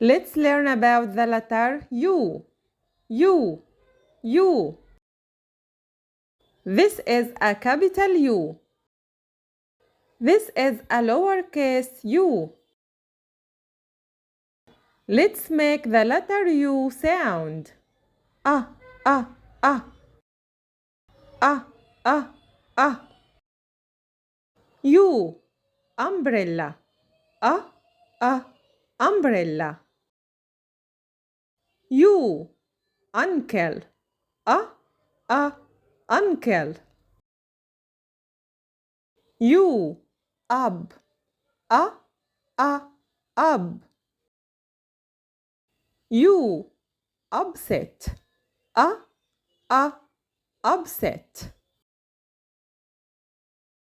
Let's learn about the letter U. U. U. This is a capital U. This is a lowercase u. Let's make the letter U sound. Ah, ah, ah. Ah, ah, ah. U. Umbrella. Ah, ah, umbrella. U. Uncle. Ah, ah, uncle. U. Up. Ah, ah, up. U. Upset. Ah, ah, upset.